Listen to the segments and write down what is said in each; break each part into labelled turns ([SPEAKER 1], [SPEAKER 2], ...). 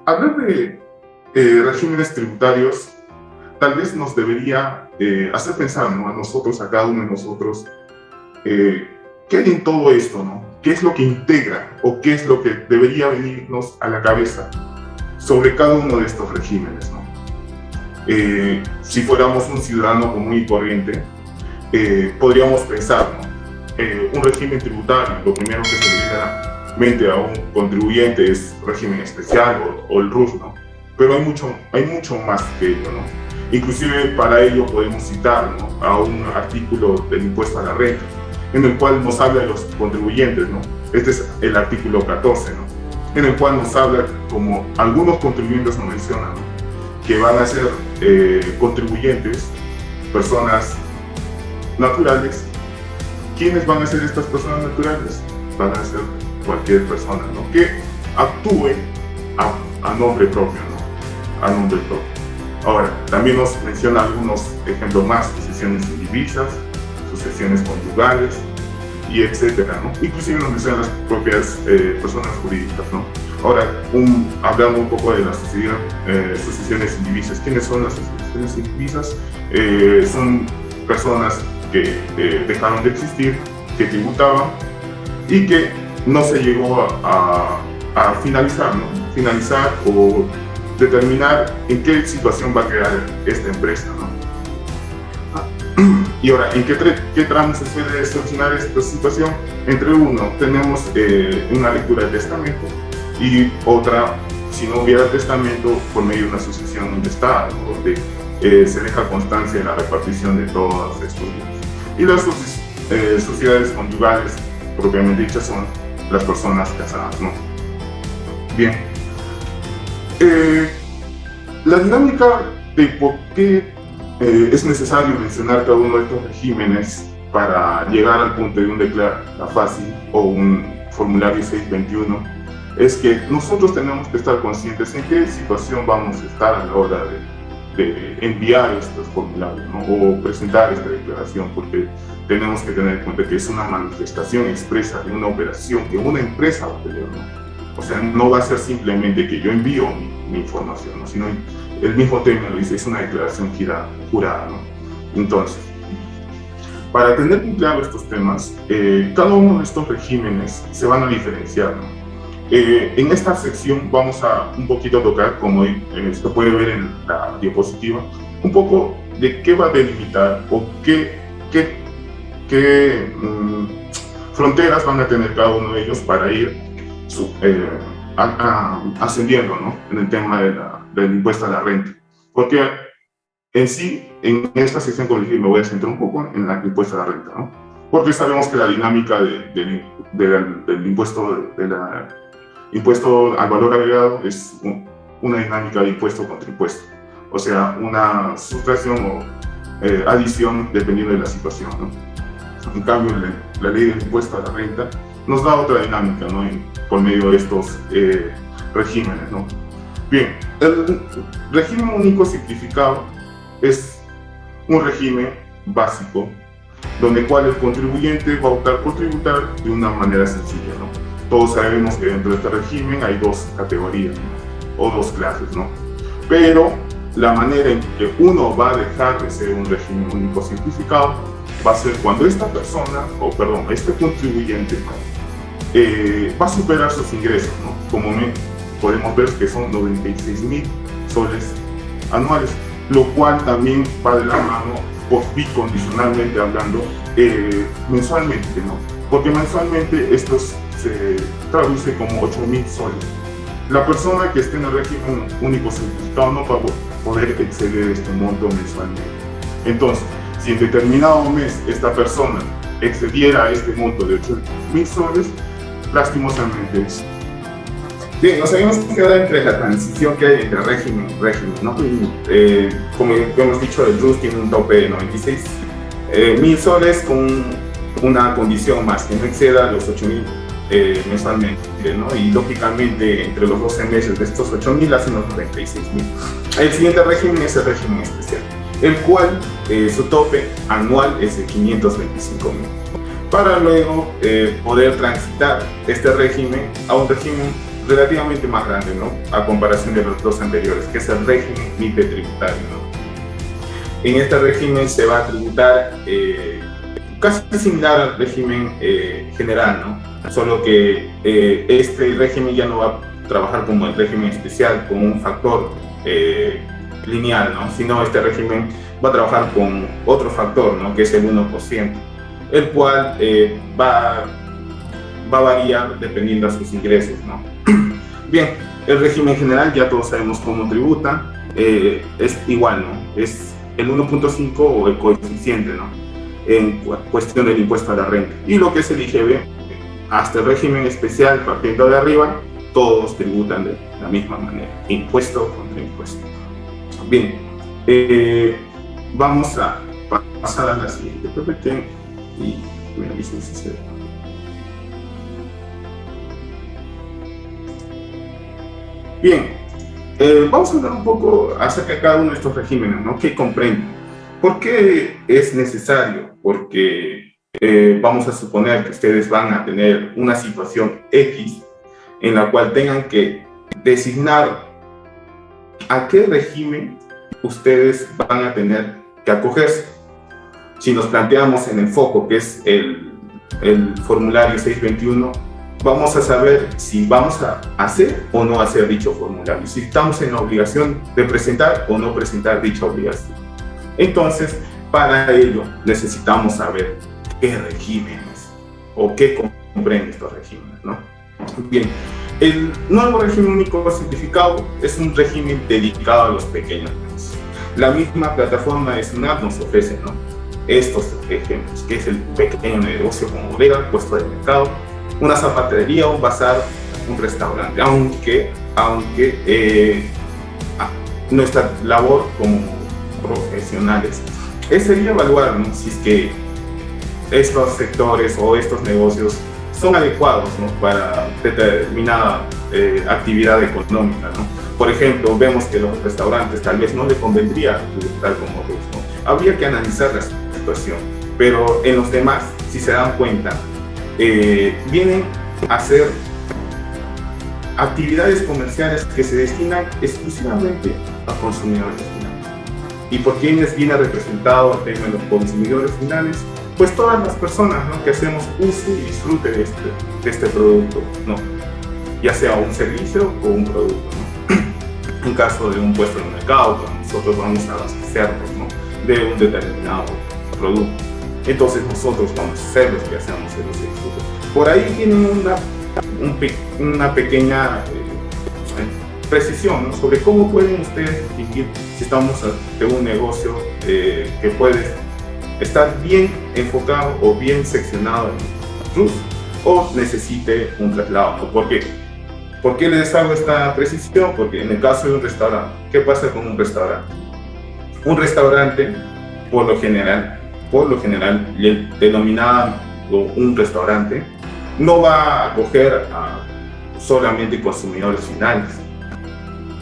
[SPEAKER 1] Hablar de regímenes tributarios tal vez nos debería hacer pensar, ¿no?, a nosotros, a cada uno de nosotros, qué hay en todo esto, ¿no? ¿Qué es lo que integra o qué es lo que debería venirnos a la cabeza sobre cada uno de estos regímenes, ¿no? Si fuéramos un ciudadano común y corriente, podríamos pensar, ¿no? Un régimen tributario, lo primero que se le viene a la mente a un contribuyente es régimen especial o el RUS, ¿no? Pero hay mucho más que ello, ¿no? Inclusive para ello podemos citar, ¿no?, a un artículo del impuesto a la renta, en el cual nos habla de los contribuyentes, ¿no? Este es el artículo 14, ¿no?, en el cual nos habla, como algunos contribuyentes nos mencionan, ¿no?, que van a ser contribuyentes, personas naturales. ¿Quiénes van a ser estas personas naturales? Van a ser cualquier persona, ¿no?, que actúe a nombre propio, ¿no?, a nombre propio. Ahora, también nos menciona algunos ejemplos más: sucesiones indivisas, sucesiones conyugales, y etcétera, ¿no? Inclusive nos mencionan las propias personas jurídicas, ¿no? Ahora, hablando un poco de las sucesiones indivisas. ¿Quiénes son las sucesiones indivisas? Son personas que dejaron de existir, que tributaban y que no se llegó a finalizar, ¿no? Finalizar o determinar en qué situación va a quedar esta empresa, ¿no? Y ahora, ¿en qué tramos se suele solucionar esta situación? Entre uno, tenemos una lectura de testamento, y otra, si no hubiera testamento, por medio de una sucesión intestada, ¿no?, donde se deja constancia de la repartición de todos estos bienes. Y las sociedades conyugales, propiamente dichas, son las personas casadas, ¿no? Bien. La dinámica de por qué es necesario mencionar cada uno de estos regímenes para llegar al punto de un declara fácil o un formulario 621 es que nosotros tenemos que estar conscientes en qué situación vamos a estar a la hora de enviar estos formularios, ¿no?, o presentar esta declaración, porque tenemos que tener en cuenta que es una manifestación expresa de una operación que una empresa va a tener, ¿no? O sea, no va a ser simplemente que yo envío mi información, ¿no?, sino el mismo término dice, es una declaración jurada, ¿no? Entonces, para tener bien claro estos temas, cada uno de estos regímenes se van a diferenciar, ¿no? En esta sección vamos a un poquito tocar, como se puede ver en la diapositiva, un poco de qué va a delimitar o qué fronteras van a tener cada uno de ellos para ir ascendiendo, ¿no?, en el tema del impuesto a la renta. Porque en sí, en esta sección, como dije, me voy a centrar un poco en la impuesto a la renta, ¿no? Porque sabemos que la dinámica del impuesto al valor agregado es una dinámica de impuesto contra impuesto, o sea, una sustracción o adición dependiendo de la situación, ¿no? En cambio, la ley del impuesto a la renta nos da otra dinámica, ¿no?, por medio de estos regímenes, ¿no? Bien, el régimen único simplificado es un régimen básico donde el contribuyente va a optar por tributar de una manera sencilla, ¿no? Todos sabemos que dentro de este régimen hay dos categorías, ¿no?, o dos clases, ¿no? Pero la manera en que uno va a dejar de ser un régimen único simplificado va a ser cuando este contribuyente, ¿no?, va a superar sus ingresos, ¿no? Como podemos ver que son 96.000 soles anuales, lo cual también va de la mano, bicondicionalmente hablando, mensualmente, ¿no? Porque mensualmente esto se traduce como 8.000 soles. La persona que esté en el régimen único simplificado no va a poder exceder este monto mensualmente. Entonces, si en determinado mes esta persona excediera este monto de 8.000 soles, lastimosamente es.
[SPEAKER 2] Bien, nos habíamos quedado entre la transición que hay entre régimen y régimen, ¿no? Como hemos dicho, el RUS tiene un tope de 96.000 soles con una condición más, que no exceda los 8.000 mensualmente, ¿no? Y lógicamente entre los 12 meses de estos 8.000 hacen los 96.000. El siguiente régimen es el régimen especial, el cual su tope anual es de 525.000. Para luego poder transitar este régimen a un régimen relativamente más grande, ¿no? A comparación de los dos anteriores, que es el régimen límite tributario, ¿no? En este régimen se va a tributar casi similar al régimen general, ¿no? Solo que este régimen ya no va a trabajar como el régimen especial, con un factor lineal, ¿no? Sino este régimen va a trabajar con otro factor, ¿no? Que es el 1%, el cual va a variar dependiendo de sus ingresos, ¿no? Bien, el régimen general ya todos sabemos cómo tributa, es igual, ¿no? Es el 1.5 o el coeficiente, ¿no? En cuestión del impuesto a la renta. Y lo que es el IGB, hasta el régimen especial, partiendo de arriba, todos tributan de la misma manera, impuesto contra impuesto. Bien, vamos a pasar a la siguiente PPT y me avisen si se ve. Bien, vamos a hablar un poco acerca de cada uno de estos regímenes, ¿no? ¿Qué comprenden? ¿Por qué es necesario? Porque vamos a suponer que ustedes van a tener una situación X en la cual tengan que designar a qué régimen ustedes van a tener que acogerse. Si nos planteamos en el foco, que es el formulario 621, vamos a saber si vamos a hacer o no hacer dicho formulario, si estamos en la obligación de presentar o no presentar dicha obligación. Entonces, para ello necesitamos saber qué regímenes o qué comprenden estos regímenes, ¿no? Bien, el nuevo régimen único simplificado es un régimen dedicado a los pequeños negocios. La misma plataforma de SUNAT nos ofrece, ¿no? Estos ejemplos, que es el pequeño negocio como bodega, puesto de mercado, una zapatería, un bazar, un restaurante, aunque nuestra labor como profesionales sería evaluar, ¿no? Si es que estos sectores o estos negocios son adecuados, ¿no? Para determinada actividad económica, ¿no? Por ejemplo, vemos que los restaurantes tal vez no le convendría tributar como otros, ¿no? Habría que analizar la situación, pero en los demás, si se dan cuenta, vienen a hacer actividades comerciales que se destinan exclusivamente a consumidores finales. ¿Y por quiénes viene representado el tema de los consumidores finales? Pues todas las personas, ¿no? Que hacemos uso y disfrute de este producto, ¿no? Ya sea un servicio o un producto, ¿no? En caso de un puesto de mercado, cuando nosotros vamos a abastecernos, ¿no? De un determinado producto. Entonces nosotros vamos a ser los que hacemos el uso y disfrute. Por ahí tienen una pequeña precisión, ¿no? Sobre cómo pueden ustedes distinguir si estamos ante un negocio que puede estar bien enfocado o bien seccionado en RUS o necesite un traslado. ¿Por qué? ¿Por qué les hago esta precisión? Porque en el caso de un restaurante, ¿qué pasa con un restaurante? Un restaurante, por lo general, denominado un restaurante, no va a acoger a solamente consumidores finales,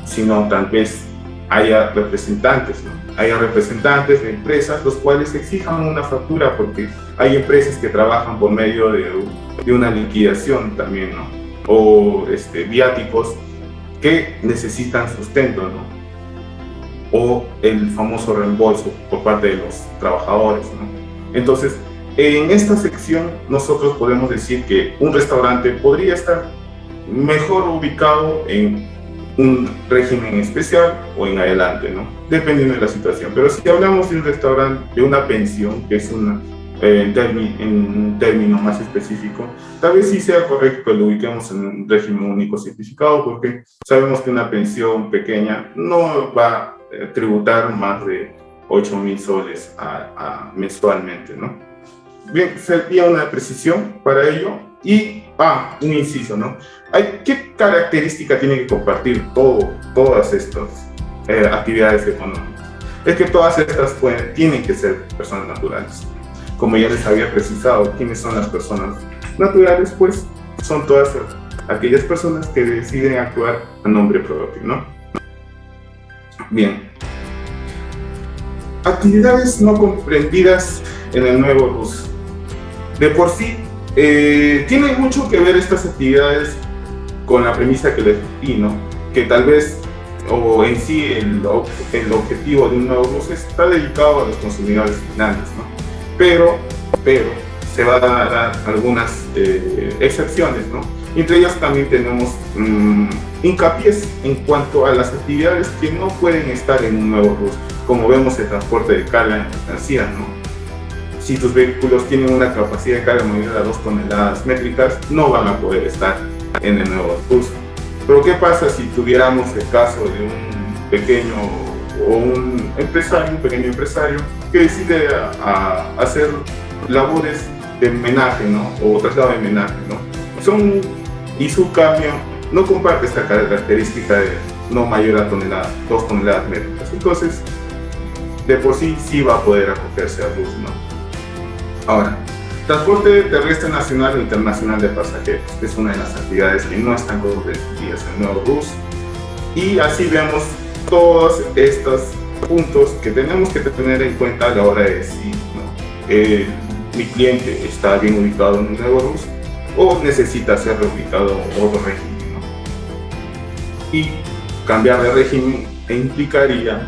[SPEAKER 2] sino tal vez haya representantes, ¿no? Haya representantes de empresas los cuales exijan una factura, porque hay empresas que trabajan por medio de una liquidación también, ¿no? O viáticos que necesitan sustento, ¿no? O el famoso reembolso por parte de los trabajadores, ¿no? Entonces, en esta sección nosotros podemos decir que un restaurante podría estar mejor ubicado en un régimen especial o en adelante, ¿no? Dependiendo de la situación. Pero si hablamos de un restaurante, de una pensión, que es en un término más específico, tal vez sí sea correcto que lo ubiquemos en un régimen único simplificado, porque sabemos que una pensión pequeña no va a tributar más de 8.000 soles mensualmente, ¿no? Bien, sería una precisión para ello. Y, un inciso, ¿no? ¿Qué característica tiene que compartir todas estas actividades económicas? Es que todas estas tienen que ser personas naturales. Como ya les había precisado, ¿quiénes son las personas naturales? Pues son todas aquellas personas que deciden actuar a nombre propio, ¿no? Bien. Actividades no comprendidas en el nuevo RUS. De por sí, tienen mucho que ver estas actividades con la premisa que les di, ¿no? Que tal vez, o en sí, el objetivo de un nuevo RUS está dedicado a los consumidores finales, ¿no? Pero se van a dar algunas excepciones, ¿no? Entre ellas también tenemos hincapiés en cuanto a las actividades que no pueden estar en un nuevo RUS, como vemos el transporte de carga en mercancías, ¿no? Si tus vehículos tienen una capacidad de carga mayor a 2 toneladas métricas, no van a poder estar en el nuevo RUS. Pero ¿qué pasa si tuviéramos el caso de un pequeño o un pequeño empresario que decide hacer labores de menaje, ¿no? O traslado de menaje, ¿no? Y su camión no comparte esta característica de no mayor a 2 toneladas métricas. Entonces, de por sí va a poder acogerse al RUS, ¿no? Ahora, transporte terrestre nacional o internacional de pasajeros es una de las actividades que no están comprometidas en el nuevo RUS, y así vemos todos estos puntos que tenemos que tener en cuenta a la hora de decir, ¿no? Mi cliente está bien ubicado en un nuevo RUS o necesita ser reubicado en otro régimen, ¿no? Y cambiar de régimen implicaría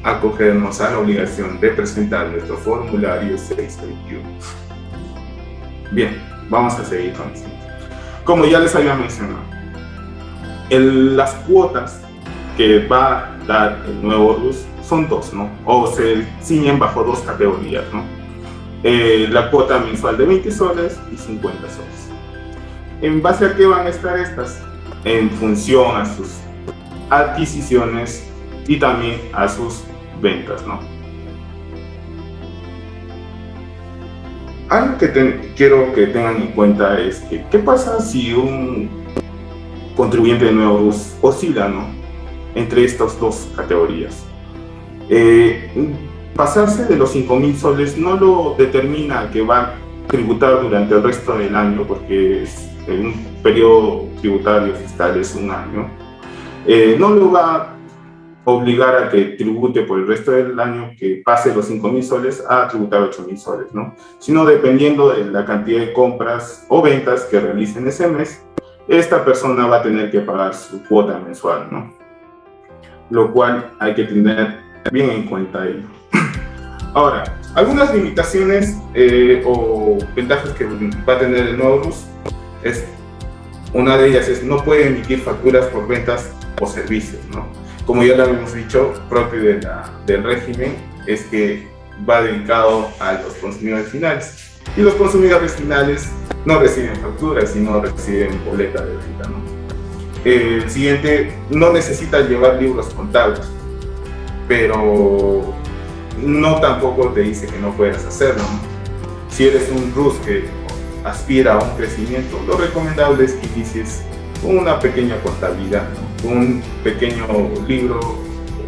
[SPEAKER 2] acogernos a la obligación de presentar nuestro formulario 621. Bien, vamos a seguir con esto. Como ya les había mencionado, las cuotas que va a dar el nuevo RUS son dos, ¿no? O se ciñen bajo dos categorías, ¿no? La cuota mensual de 20 soles y 50 soles. ¿En base a qué van a estar estas? En función a sus adquisiciones y también a sus ventas, ¿no? Algo que quiero que tengan en cuenta es que, ¿qué pasa si un contribuyente de nuevo RUS oscila, ¿no?, entre estas dos categorías? Pasarse de los 5.000 soles no lo determina que va a tributar durante el resto del año, porque un periodo tributario fiscal es un año. No lo va a obligar a que tribute por el resto del año, que pase los 5.000 soles a tributar 8.000 soles, ¿no? Sino dependiendo de la cantidad de compras o ventas que realicen ese mes, esta persona va a tener que pagar su cuota mensual, ¿no? Lo cual hay que tener bien en cuenta ello. Ahora, algunas limitaciones o ventajas que va a tener el nuevo RUS una de ellas es no puede emitir facturas por ventas o servicios, ¿no? Como ya lo habíamos dicho, propio del régimen es que va dedicado a los consumidores finales, y los consumidores finales no reciben facturas, sino reciben boleta de venta, ¿no? El siguiente, no necesita llevar libros contables, pero no tampoco te dice que no puedas hacerlo, ¿no? Si eres un RUS que aspira a un crecimiento, lo recomendable es que inicies con una pequeña contabilidad, ¿no?, un pequeño libro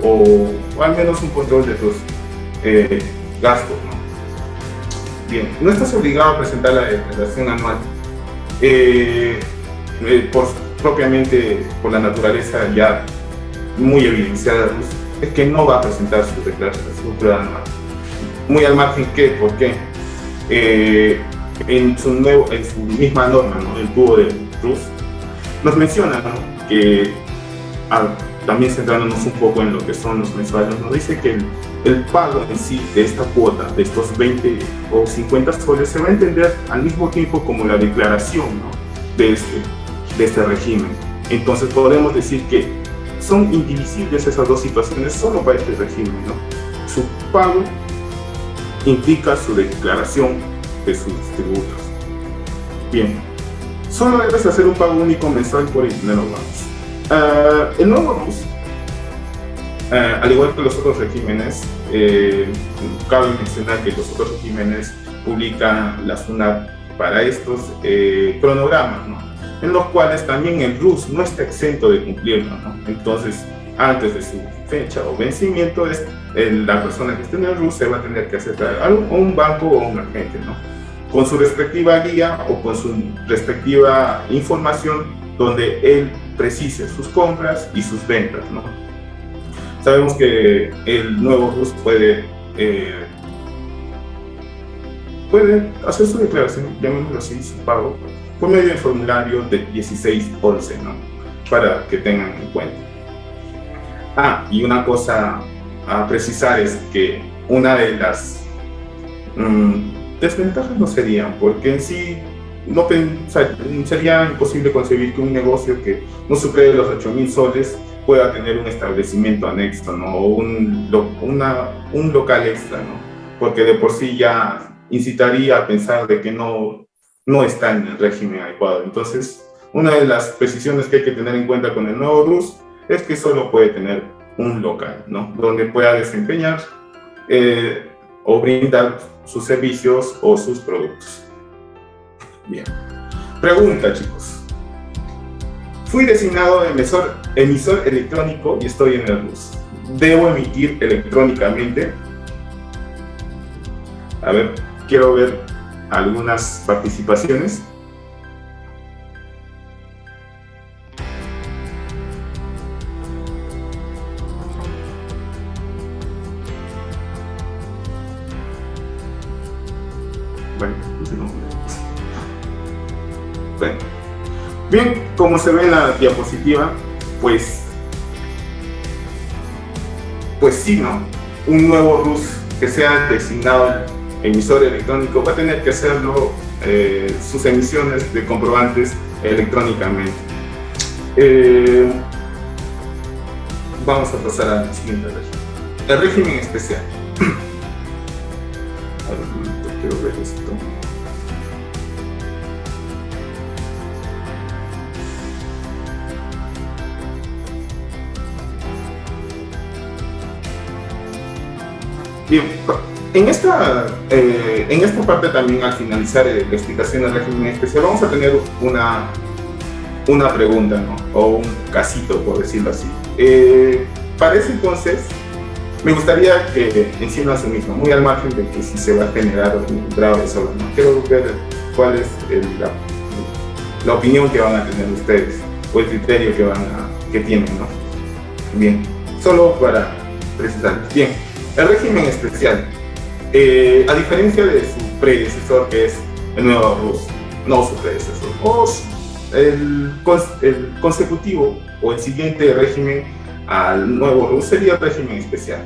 [SPEAKER 2] o al menos un control de tus gastos, ¿no? Bien, no estás obligado a presentar la declaración anual. Propiamente por la naturaleza ya muy evidenciada de RUS, es que no va a presentar su declaración anual. Muy al margen que, ¿por qué? En su misma norma, ¿no?, del tubo de RUS, nos menciona, ¿no?, que también centrándonos un poco en lo que son los mensuales, nos dice que el pago en sí de esta cuota, de estos 20 o 50 soles, se va a entender al mismo tiempo como la declaración, ¿no?, de este régimen. Entonces podemos decir que son indivisibles esas dos situaciones solo para este régimen, ¿no? Su pago implica su declaración de sus tributos. Bien, solo debes hacer un pago único mensual por dinero vamos. El nuevo RUS, al igual que los otros regímenes, cabe mencionar que los otros regímenes publican la SUNAT para estos cronogramas, ¿no?, en los cuales también el RUS no está exento de cumplirlo, ¿no? Entonces, antes de su fecha o vencimiento, la persona que esté en el RUS se va a tener que acercar a un banco o a un agente, ¿no?, con su respectiva guía o con su respectiva información, donde él precise sus compras y sus ventas, ¿no? Sabemos que el nuevo RUS puede hacer su declaración, llamémoslo así, su pago, por medio del formulario de 1611, ¿no? Para que tengan en cuenta. Y una cosa a precisar es que una de las desventajas no serían, porque en sí no sería imposible concebir que un negocio que no supere los 8.000 soles pueda tener un establecimiento anexo, ¿no? O un local extra, ¿no? Porque de por sí ya incitaría a pensar de que no está en el régimen adecuado. Entonces, una de las precisiones que hay que tener en cuenta con el nuevo RUS es que solo puede tener un local, ¿no? Donde pueda desempeñar o brindar sus servicios o sus productos. Bien. Pregunta, chicos. Fui designado emisor electrónico y estoy en el RUS. ¿Debo emitir electrónicamente? A ver, quiero ver algunas participaciones. Bueno, bien, como se ve en la diapositiva, pues sí, ¿no? Un nuevo RUS que sea designado emisor electrónico va a tener que hacerlo sus emisiones de comprobantes electrónicamente. Vamos a pasar al siguiente régimen. El régimen especial. A ver, quiero ver esto. Bien, en esta parte también, al finalizar la explicación del régimen especial, vamos a tener una pregunta, ¿no? O un casito, por decirlo así. Para ese entonces, me gustaría que encima su mismo, muy al margen de que si se va a generar un grado de sobre, ¿no? Quiero ver cuál es la opinión que van a tener ustedes, o el criterio que tienen, ¿no? Bien, solo para precisar. Bien, el régimen especial, a diferencia de su predecesor, que es el nuevo RUS, no su predecesor, o el consecutivo o el siguiente régimen al nuevo RUS sería el régimen especial.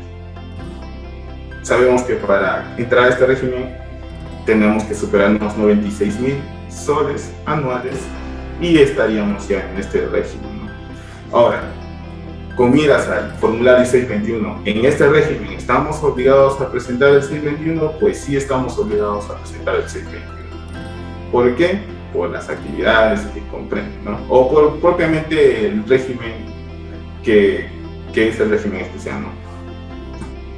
[SPEAKER 2] Sabemos que para entrar a este régimen tenemos que superar unos 96.000 soles anuales y estaríamos ya en este régimen, ¿no? Ahora, con miras al formulario 621, en este régimen ¿estamos obligados a presentar el 621? Pues sí, estamos obligados a presentar el 621. ¿Por qué? Por las actividades que comprenden, ¿no? O por propiamente el régimen que es el régimen especial, ¿no?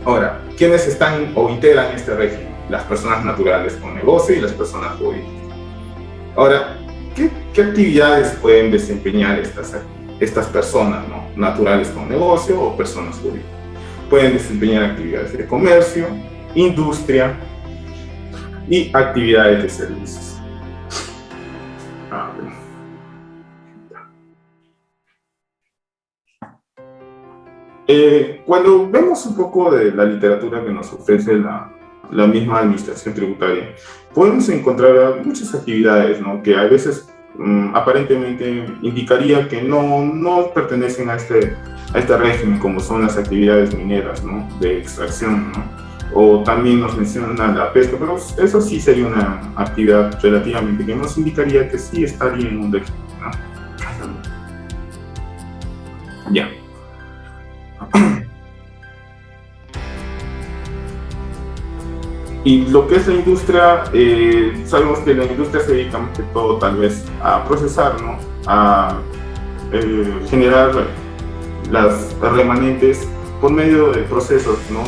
[SPEAKER 2] Ahora, ¿quiénes están o integran este régimen? Las personas naturales con negocio y las personas jurídicas. Ahora, ¿qué actividades pueden desempeñar estas personas, ¿no? Naturales con negocio o personas jurídicas? Pueden desempeñar actividades de comercio, industria y actividades de servicios. Cuando vemos un poco de la literatura que nos ofrece la misma administración tributaria, podemos encontrar muchas actividades, ¿no? Que a veces aparentemente indicaría que no pertenecen a este régimen, como son las actividades mineras, ¿no? De extracción, ¿no? O también nos mencionan la pesca, pero eso sí sería una actividad relativamente que nos indicaría que sí estaría en un régimen, ¿no? Ya. Y lo que es la industria, sabemos que la industria se dedica más que todo tal vez a procesar, ¿no? A generar las remanentes por medio de procesos, ¿no?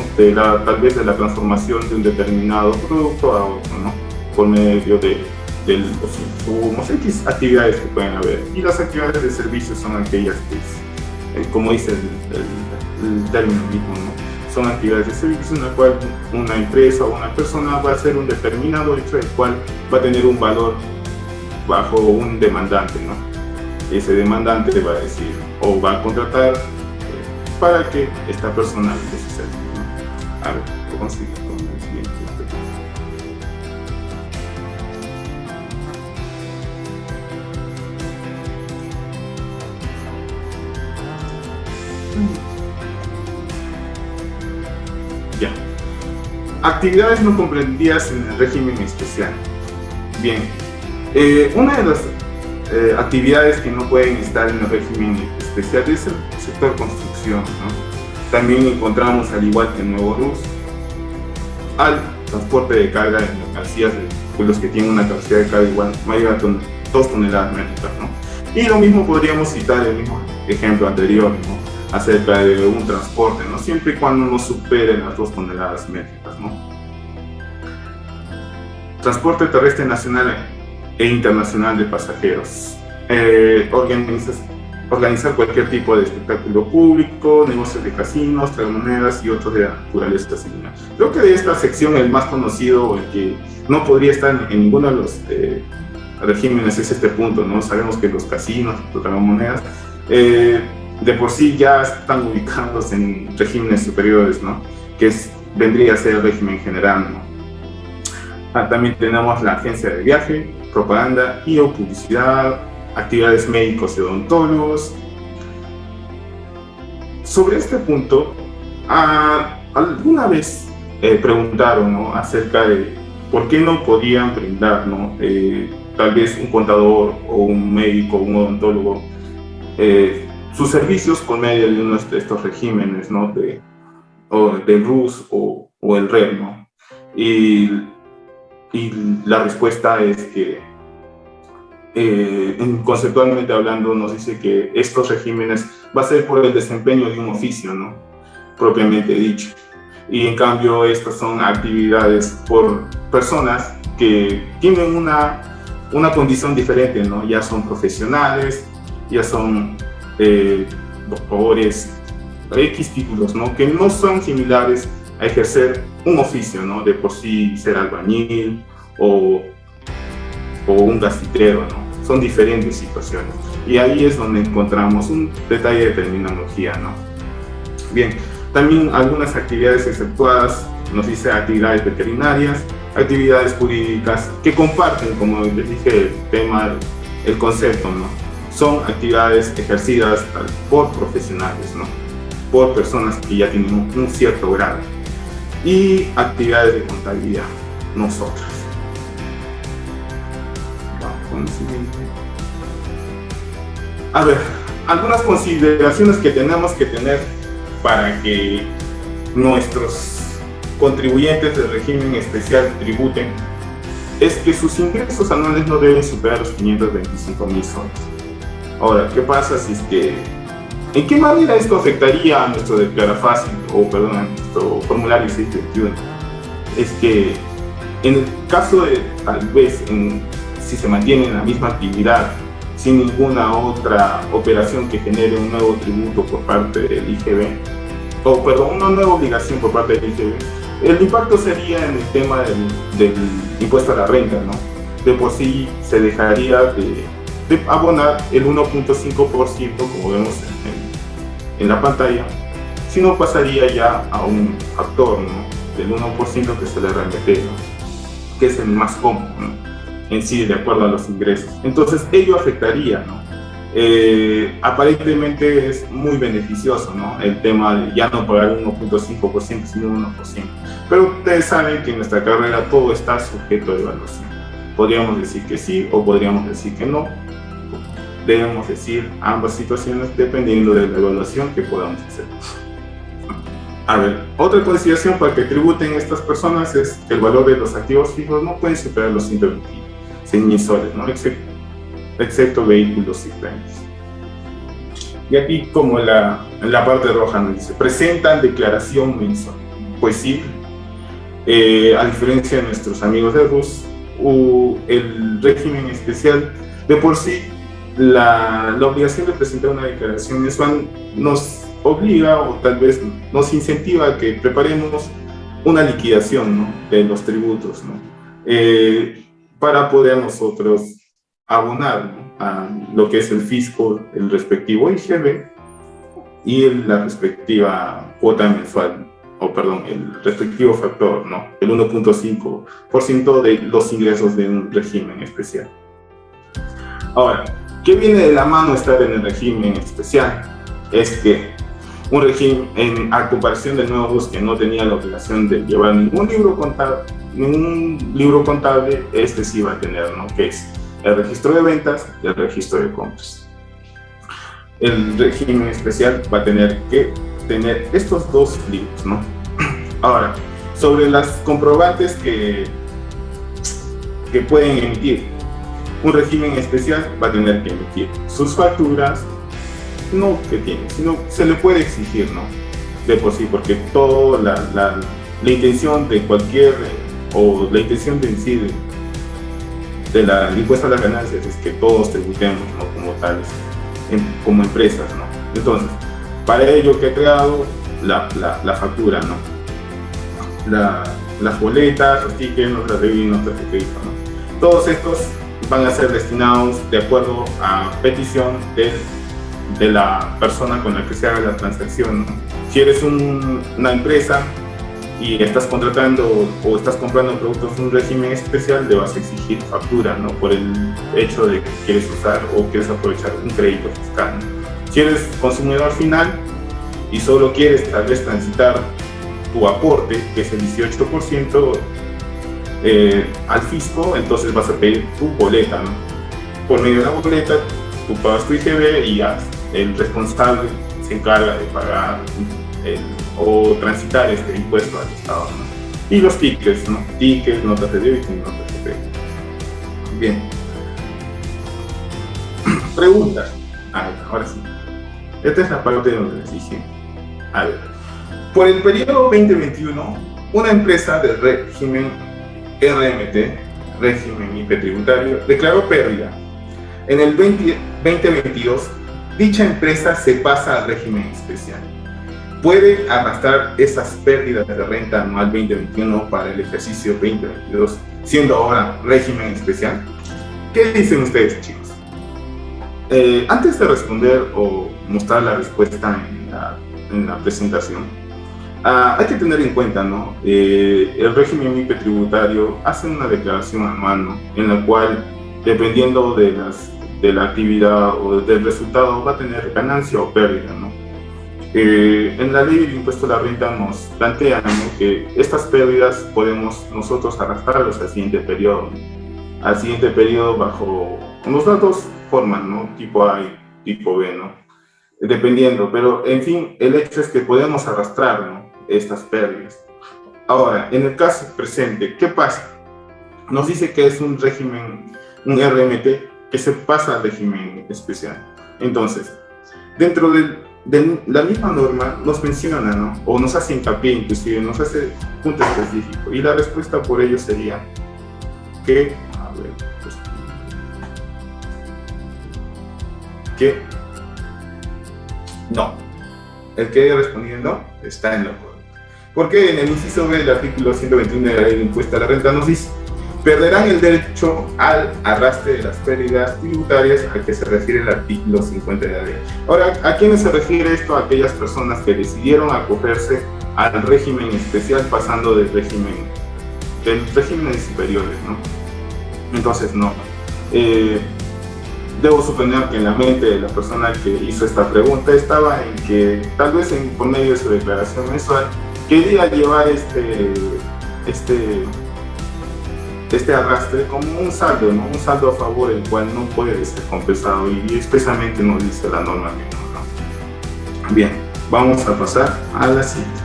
[SPEAKER 2] Tal vez de la transformación de un determinado producto a otro, ¿no? Por medio de X actividades que pueden haber. Y las actividades de servicios son aquellas que, como dice el término mismo, ¿no? Son actividades de servicio en la cual una empresa o una persona va a hacer un determinado hecho, el cual va a tener un valor bajo un demandante, ¿no? Ese demandante va a decir o va a contratar para que esta persona le suceda, ¿no? A ver, ¿cómo sigue con el siguiente? Actividades no comprendidas en el régimen especial. Bien, una de las actividades que no pueden estar en el régimen especial es el sector construcción, ¿no? También encontramos, al igual que en Nuevo Rus, al transporte de carga en mercancías de los que tienen una capacidad de carga igual mayor a 2 toneladas métricas, ¿no? Y lo mismo podríamos citar el mismo ejemplo anterior, ¿no? Acerca de un transporte, ¿no? Siempre y cuando no superen las 2 toneladas métricas, ¿no? Transporte terrestre nacional e internacional de pasajeros. Organizar cualquier tipo de espectáculo público, negocios de casinos, tragamonedas y otros de la naturaleza similar. Creo que de esta sección el más conocido, el que no podría estar en ninguno de los regímenes, es este punto, ¿no? Sabemos que los casinos, los tragamonedas, de por sí ya están ubicándose en regímenes superiores, ¿no? Que vendría a ser el régimen general, ¿no? También tenemos la agencia de viaje, propaganda y o publicidad, actividades médicos y odontólogos. Sobre este punto, alguna vez preguntaron, ¿no? Acerca de por qué no podían brindar, ¿no? Tal vez un contador o un médico, un odontólogo, sus servicios por medio de uno de estos regímenes, ¿no? Del RUS o el RER, ¿no? Y la respuesta es que, conceptualmente hablando, nos dice que estos regímenes va a ser por el desempeño de un oficio, ¿no? Propiamente dicho. Y en cambio, estas son actividades por personas que tienen una condición diferente, ¿no? Ya son profesionales, ya son doctores, X títulos, ¿no? Que no son similares a ejercer un oficio, ¿no? De por sí ser albañil o un gasitero, ¿no? Son diferentes situaciones. Y ahí es donde encontramos un detalle de terminología, ¿no? Bien, también algunas actividades exceptuadas, nos dice actividades veterinarias, actividades jurídicas, que comparten, como les dije, el tema, el concepto, ¿no? Son actividades ejercidas por profesionales, ¿no? Por personas que ya tienen un cierto grado. Y actividades de contabilidad, nosotros. Vamos con el siguiente. A ver, algunas consideraciones que tenemos que tener para que nuestros contribuyentes del régimen especial tributen es que sus ingresos anuales no deben superar los 525.000 soles. Ahora, ¿qué pasa si es que ¿en qué manera esto afectaría a nuestro declarafácil a nuestro formulario 621? Es que en el caso de, tal vez, si se mantiene en la misma actividad, sin ninguna otra operación que genere un nuevo tributo por parte del IGB, una nueva obligación por parte del IGB, el impacto sería en el tema del impuesto a la renta, ¿no? De por sí se dejaría de abonar el 1.5%, como vemos en la pantalla, sino pasaría ya a un factor, ¿no? Del 1% que se le remete, ¿no? Que es el más cómodo, ¿no? En sí, de acuerdo a los ingresos. Entonces, ello afectaría, ¿no? Aparentemente es muy beneficioso, ¿no? El tema de ya no pagar 1.5%, sino 1%. Pero ustedes saben que en nuestra carrera todo está sujeto a evaluación. Podríamos decir que sí o podríamos decir que no. Debemos decir ambas situaciones dependiendo de la evaluación que podamos hacer. A ver, otra consideración para que tributen estas personas es que el valor de los activos fijos no pueden superar los 126.000 soles, ¿no? Excepto vehículos y premios. Y aquí, como en la parte roja nos dice, presentan declaración mensual. Pues sí, a diferencia de nuestros amigos de RUS, el régimen especial, de por sí, la obligación de presentar una declaración mensual nos obliga o tal vez nos incentiva a que preparemos una liquidación, ¿no? De los tributos, ¿no? Para poder nosotros abonar, ¿no? A lo que es el fisco, el respectivo IGB y la respectiva cuota mensual, el respectivo factor, ¿no? El 1.5% de los ingresos de un régimen especial. Ahora, ¿qué viene de la mano estar en el régimen especial? Es que un régimen, a comparación de nuevos que no tenía la obligación de llevar ningún libro contable, este sí va a tener, ¿no? Que es el registro de ventas y el registro de compras. El régimen especial va a tener que tener estos dos libros, ¿no? Ahora, sobre las comprobantes que pueden emitir, un régimen especial va a tener que emitir sus facturas, no que tiene, sino se le puede exigir, ¿no? De por sí, porque toda la intención de cualquier, o la intención de incidir del impuesto a las ganancias es que todos tributemos, ¿no? Como tales, como empresas, ¿no? Entonces, para ello que he creado la factura, ¿no? Las boletas, los tickets, notas de BIN, notas de crédito, ¿no? Todos estos van a ser destinados de acuerdo a petición de la persona con la que se haga la transacción, ¿no? Si eres una empresa y estás contratando o estás comprando productos en un régimen especial, le vas a exigir factura, ¿no? Por el hecho de que quieres usar o quieres aprovechar un crédito fiscal, ¿no? Si eres consumidor final y solo quieres tal vez transitar tu aporte, que es el 18%, al fisco, entonces vas a pedir tu boleta, ¿no? Por medio de la boleta, tú pagas tu IGB y ya el responsable se encarga de pagar o transitar este impuesto al Estado, ¿no? Y los tickets, ¿no? Tickets, notas de débito y notas de crédito. Bien. Preguntas. Ahora sí. Esta es la parte donde les dije. A ver. Por el periodo 2021, una empresa del régimen RMT, régimen IP tributario, declaró pérdida. En el 2022, dicha empresa se pasa al régimen especial. Puede arrastrar esas pérdidas de renta anual 2021 para el ejercicio 2022, siendo ahora régimen especial. ¿Qué dicen ustedes, chicos? Antes de responder o mostrar la respuesta en la presentación, hay que tener en cuenta, ¿no? El régimen IP tributario hace una declaración anual, ¿no? En la cual, dependiendo de la actividad o del resultado, va a tener ganancia o pérdida, ¿no? En la ley del impuesto a la renta nos plantea, ¿no? Que estas pérdidas podemos nosotros arrastrarlas al siguiente periodo, ¿no? Al siguiente periodo bajo los datos forman, ¿no? Tipo A y tipo B, ¿no? Dependiendo, pero en fin, el hecho es que podemos arrastrar, ¿no? Estas pérdidas. Ahora, en el caso presente, ¿qué pasa? Nos dice que es un régimen, un RMT, que se pasa al régimen especial. Entonces, dentro de la misma norma nos menciona, ¿no? O nos hace hincapié, inclusive nos hace punto específico, y la respuesta por ello sería que, a ver, pues, que no, el que haya respondido no está en lo correcto. Porque en el inciso B del artículo 121 de la ley de impuesto a la renta nos dice: perderán el derecho al arrastre de las pérdidas tributarias al que se refiere el artículo 50 de la ley. Ahora, ¿a quiénes se refiere esto? A aquellas personas que decidieron acogerse al régimen especial pasando de regímenes superiores, ¿no? Entonces, no. Debo suponer que en la mente de la persona que hizo esta pregunta estaba en que, tal vez por medio de su declaración mensual, quería llevar este arrastre como un saldo, ¿no? Un saldo a favor, el cual no puede ser compensado, y expresamente nos dice la norma que no. Bien, vamos a pasar a la siguiente.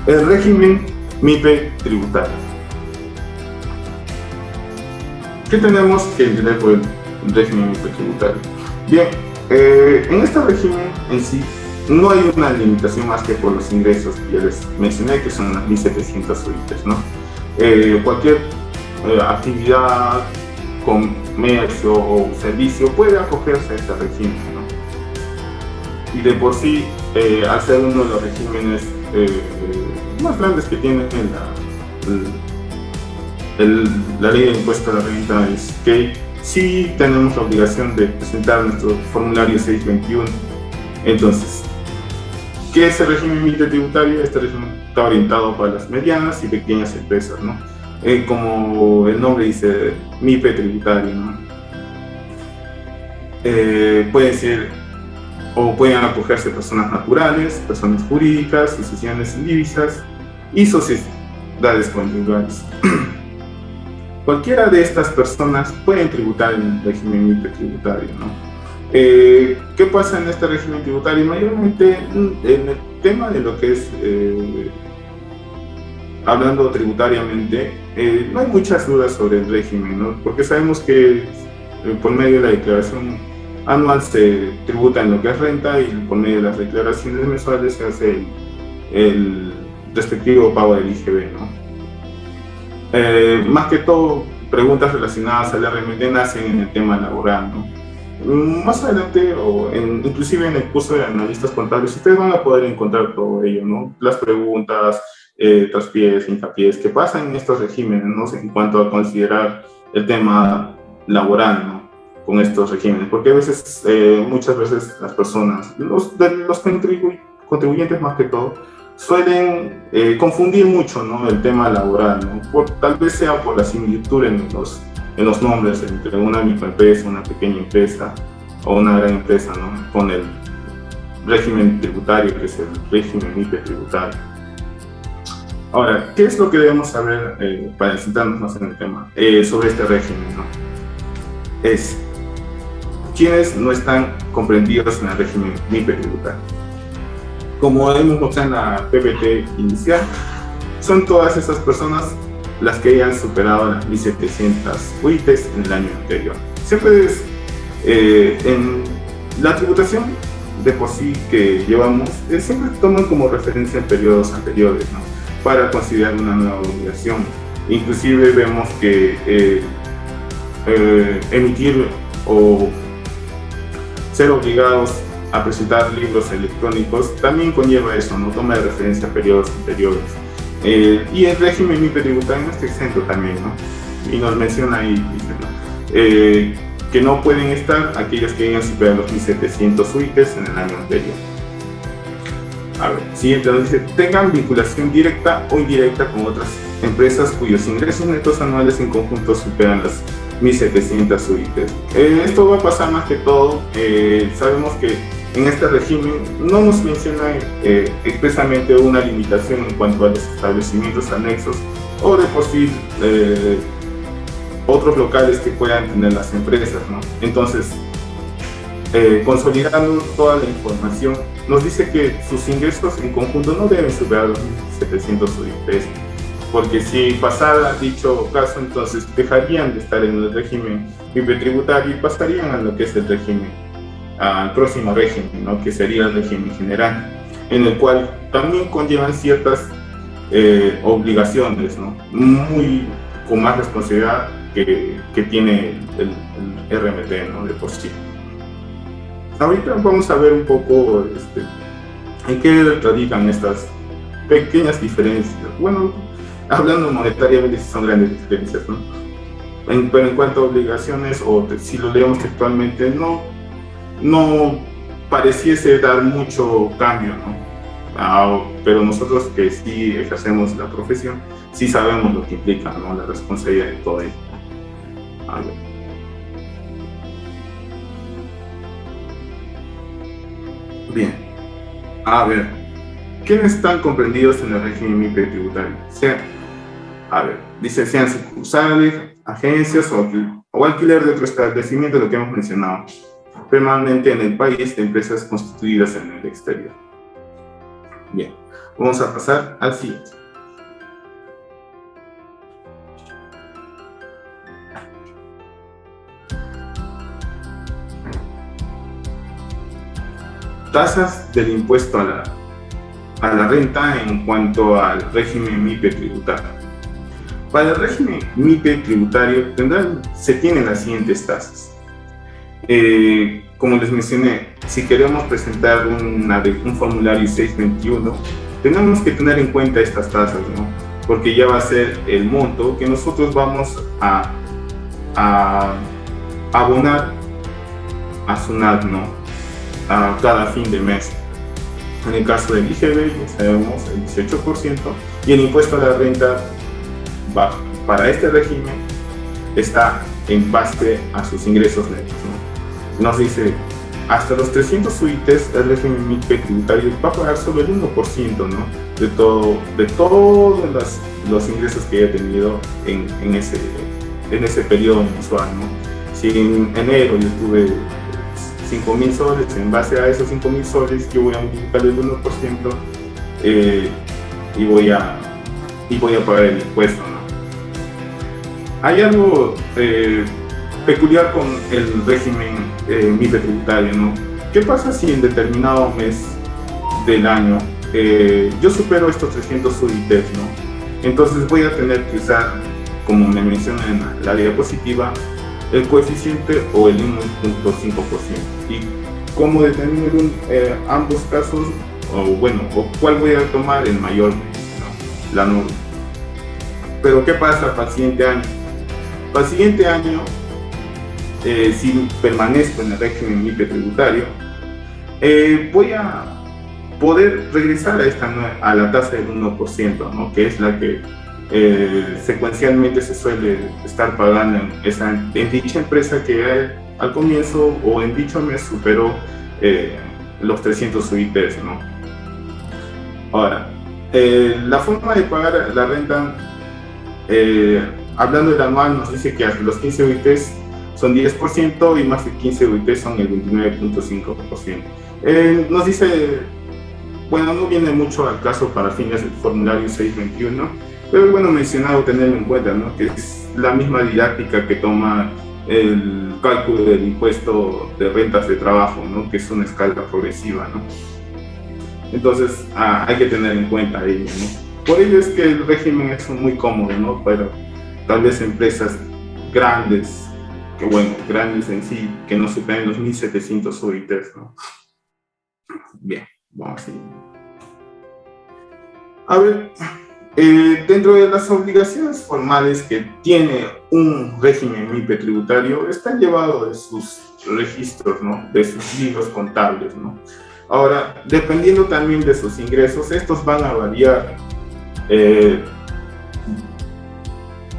[SPEAKER 2] El régimen MIPE tributario. ¿Qué tenemos que entender por el régimen MIPE tributario? Bien, en este régimen en sí no hay una limitación más que por los ingresos que ya les mencioné, que son las 1.700 UITs, ¿no? Cualquier actividad, comercio o servicio puede acogerse a este régimen, ¿no? Y de por sí, al ser uno de los regímenes más grandes que tiene la ley de impuesto a la renta, es que sí tenemos la obligación de presentar nuestro formulario 621. Entonces, ¿qué es el régimen MIPE tributario? Este régimen está orientado para las medianas y pequeñas empresas, ¿no? Como el nombre dice, MIPE tributario, ¿no? Puede ser o pueden acogerse personas naturales, personas jurídicas, sucesiones indivisas y sociedades conyugales. Cualquiera de estas personas pueden tributar en el régimen MIPE tributario, ¿no? ¿Qué pasa en este régimen tributario? Mayormente en el tema de lo que es, hablando tributariamente, no hay muchas dudas sobre el régimen, ¿no? Porque sabemos que por medio de la declaración anual se tributa en lo que es renta y por medio de las declaraciones mensuales se hace el respectivo pago del IGB, ¿no? Más que todo, preguntas relacionadas al RMT nacen en el tema laboral, ¿no? Más adelante, inclusive en el curso de analistas contables, ustedes van a poder encontrar todo ello, ¿no? Las preguntas, traspiés, hincapiés que pasan en estos regímenes, ¿no? En cuanto a considerar el tema laboral, ¿no? Con estos regímenes, porque a veces, muchas veces las personas, los contribuyentes más que todo, suelen confundir mucho, ¿no? El tema laboral, ¿no? Tal vez sea por la similitud en los nombres entre una microempresa, una pequeña empresa o una gran empresa, ¿no? Con el régimen tributario, que es el régimen MIPE tributario. Ahora, ¿qué es lo que debemos saber para centrarnos más en el tema sobre este régimen, ¿no? Es quienes no están comprendidos en el régimen MIPE tributario. Como hemos mostrado en la PPT inicial, son todas esas personas las que hayan superado las 1.700 UITs en el año anterior. Siempre en la tributación de por sí que llevamos, siempre toman como referencia en periodos anteriores, ¿no? Para considerar una nueva obligación. Inclusive vemos que emitir o ser obligados a presentar libros electrónicos también conlleva eso, no toma de referencia a periodos anteriores. Y el régimen MIPE tributario no está exento también, ¿no? Y nos menciona ahí, ¿no? Que no pueden estar aquellos que hayan superado los 1.700 UITs en el año anterior. A ver, siguiente nos dice, tengan vinculación directa o indirecta con otras empresas cuyos ingresos netos anuales en conjunto superan las 1.700 UITs. Esto va a pasar más que todo, sabemos que en este régimen no nos menciona expresamente una limitación en cuanto a los establecimientos anexos o de por sí otros locales que puedan tener las empresas, ¿no? Entonces, consolidando toda la información, nos dice que sus ingresos en conjunto no deben superar los 1.700 UITs, porque si pasara dicho caso, entonces dejarían de estar en el régimen MIPE tributario y pasarían a lo que es el régimen, al próximo régimen, ¿no? Que sería el régimen general, en el cual también conllevan ciertas obligaciones, ¿no? Con más responsabilidad que tiene el RMT, ¿no? De por sí. Ahorita vamos a ver un poco en qué radican estas pequeñas diferencias. Bueno, hablando monetariamente sí son grandes diferencias, ¿no? Pero en cuanto a obligaciones, o si lo leemos textualmente, no pareciese dar mucho cambio, ¿no? Pero nosotros que sí ejercemos la profesión, sí sabemos lo que implica, ¿no? La responsabilidad de todo ello. A ver. Bien. A ver. ¿Quiénes están comprendidos en el régimen MIPE tributario? Dice, sean sucursales, agencias o alquiler de otro establecimiento, lo que hemos mencionado, permanente en el país, de empresas constituidas en el exterior. Bien, vamos a pasar al siguiente. Tasas del impuesto a la renta en cuanto al régimen MIPE tributario. Para el régimen MIPE tributario se tienen las siguientes tasas. Como les mencioné, si queremos presentar un formulario 621, tenemos que tener en cuenta estas tasas, ¿no? Porque ya va a ser el monto que nosotros vamos a abonar a SUNAT, ¿no? A cada fin de mes. En el caso del IGB, ya sabemos, el 18%, y el impuesto a la renta para este régimen está en base a sus ingresos netos, ¿no? Nos dice hasta los 300 UITs el régimen MIPE tributario va a pagar solo el 1%, ¿no? de todos los ingresos que haya tenido en ese periodo mensual, ¿no? Si en enero yo tuve 5.000 soles, en base a esos 5.000 soles yo voy a multiplicar el 1% y voy a pagar el impuesto, ¿no? Hay algo peculiar con el régimen MIPE tributario, ¿no? ¿Qué pasa si en determinado mes del año yo supero estos 300 UITs, ¿no? Entonces voy a tener que usar, como me mencioné en la diapositiva, el coeficiente o el 1.5%. ¿Y cómo determino ambos casos? O cuál voy a tomar en mayor, ¿no? La norma. Pero ¿qué pasa para el siguiente año? Para el siguiente año, si permanezco en el régimen MIPE tributario, voy a poder regresar a la tasa del 1%, ¿no? Que es la que secuencialmente se suele estar pagando en dicha empresa que al comienzo o en dicho mes superó los 300 UITs, ¿no? Ahora, la forma de pagar la renta, hablando del anual, nos dice que hasta los 15 UITs son 10% y más de 15 UITs son el 29.5%. Nos dice, bueno, no viene mucho al caso para fines del formulario 621, pero es bueno mencionado, tenerlo en cuenta, ¿no? Que es la misma didáctica que toma el cálculo del impuesto de rentas de trabajo, ¿no? Que es una escala progresiva, ¿no? Entonces hay que tener en cuenta ello, ¿no? Por ello es que el régimen es muy cómodo, ¿no? Pero tal vez empresas grandes, grandes en sí, que no superen los 1.700 UITs, ¿no? Bien, vamos a seguir. A ver, dentro de las obligaciones formales que tiene un régimen MIPE tributario, está llevado de sus registros, ¿no? De sus libros contables, ¿no? Ahora, dependiendo también de sus ingresos, estos van a variar en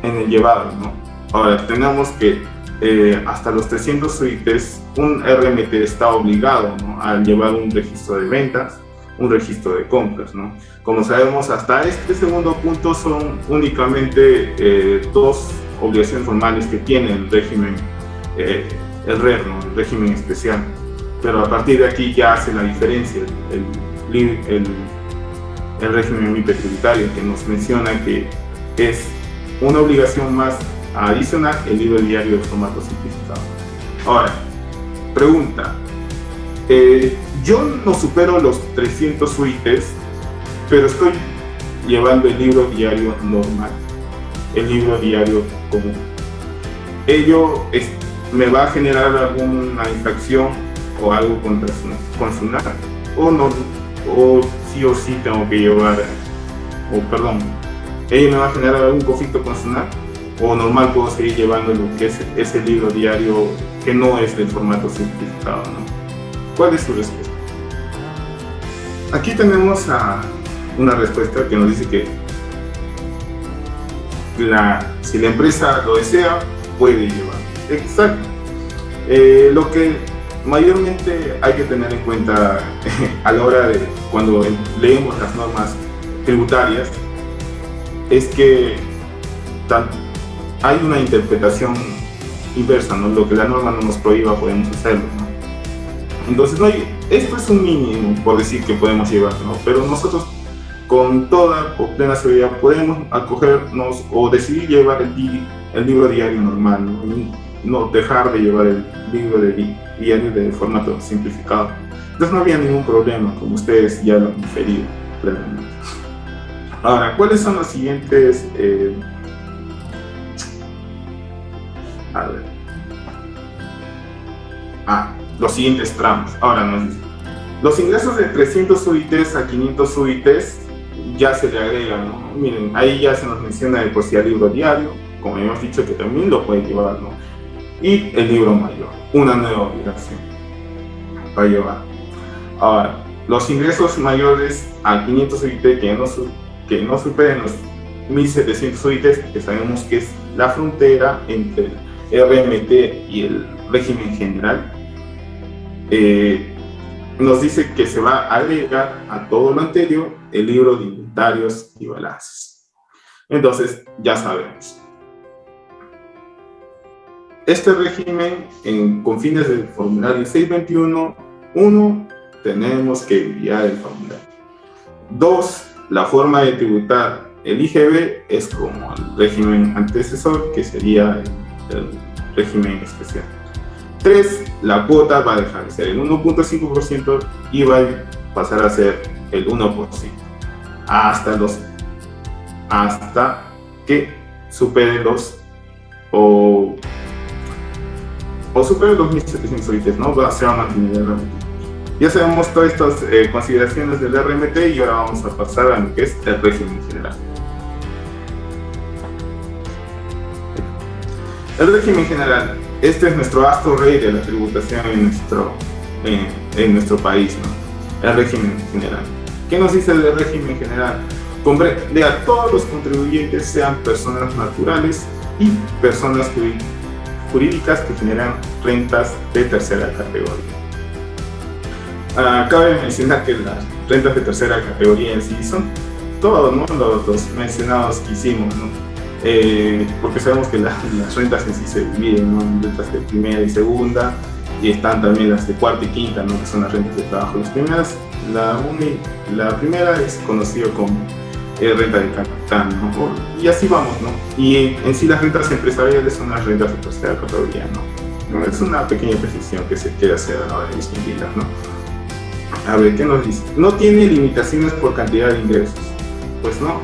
[SPEAKER 2] el llevado, ¿no? Ahora, tenemos que hasta los 300 UITs, un RMT está obligado, ¿no? A llevar un registro de ventas, un registro de compras, ¿no? Como sabemos, hasta este segundo punto son únicamente dos obligaciones formales que tiene el régimen, el RER, ¿no? El régimen especial. Pero a partir de aquí ya hace la diferencia el régimen MIPE tributario, que nos menciona que es una obligación más adicional el libro diario de formato simplificado. Ahora, pregunta. Yo no supero los 300 UITs, pero estoy llevando el libro diario normal, el libro diario común. ¿Ello me va a generar alguna infracción o algo contra SUNAT? ¿O no? ¿O sí tengo que llevar, ¿ello me va a generar algún conflicto con SUNAT? ¿O normal puedo seguir llevando lo que es ese libro diario que no es del formato simplificado, ¿no? ¿Cuál es su respuesta? Aquí tenemos una respuesta que nos dice que si la empresa lo desea, puede llevar. Exacto. Lo que mayormente hay que tener en cuenta a la hora de cuando leemos las normas tributarias es que hay una interpretación inversa, ¿no? Lo que la norma no nos prohíba podemos hacerlo, ¿no? Entonces esto es un mínimo por decir que podemos llevar, ¿no? Pero nosotros con toda o plena seguridad podemos acogernos o decidir llevar el libro diario normal, ¿no? No dejar de llevar el libro diario de formato simplificado. Entonces no había ningún problema, como ustedes ya lo han inferido plenamente. Ahora, ¿cuáles son los siguientes? Los siguientes tramos. Ahora nos dice, los ingresos de 300 UITs a 500 UITs ya se le agregan, ¿no? Miren, ahí ya se nos menciona de por sí el libro diario, como hemos dicho que también lo puede llevar, ¿no? Y el libro mayor, una nueva obligación para llevar. Ahora, los ingresos mayores a 500 UIT que no superen los 1.700 UITs, que sabemos que es la frontera entre el RMT y el régimen general, nos dice que se va a agregar a todo lo anterior el libro de inventarios y balances. Entonces, ya sabemos. Este régimen, con fines del formulario 621, 1, tenemos que enviar el formulario. 2, la forma de tributar el IGB es como el régimen antecesor, que sería el régimen especial. 3, la cuota va a dejar de ser el 1.5% y va a pasar a ser el 1%, hasta que supere los supere los 1.700 UITs, ¿no? Se va a mantener el RMT. Ya sabemos todas estas consideraciones del RMT y ahora vamos a pasar a lo que es el régimen general. El régimen general, este es nuestro astro rey de la tributación en nuestro país, ¿no? El régimen general. ¿Qué nos dice el régimen general? Comprende a todos los contribuyentes, sean personas naturales y personas jurídicas que generan rentas de tercera categoría. Cabe mencionar que las rentas de tercera categoría en sí son todos, ¿no? los mencionados que hicimos, ¿no? Porque sabemos que las rentas en sí se dividen, ¿no? En rentas de primera y segunda, y están también las de cuarta y quinta, ¿no? Que son las rentas de trabajo. Las primeras, la primera es conocida como renta de capital, ¿no? Y así vamos, ¿no? Y en sí las rentas empresariales son las rentas de tercera categoría, ¿no? Es una pequeña precisión que se quiere hacer a la hora de distinguirlas, ¿no? A ver, ¿qué nos dice? No tiene limitaciones por cantidad de ingresos. Pues no.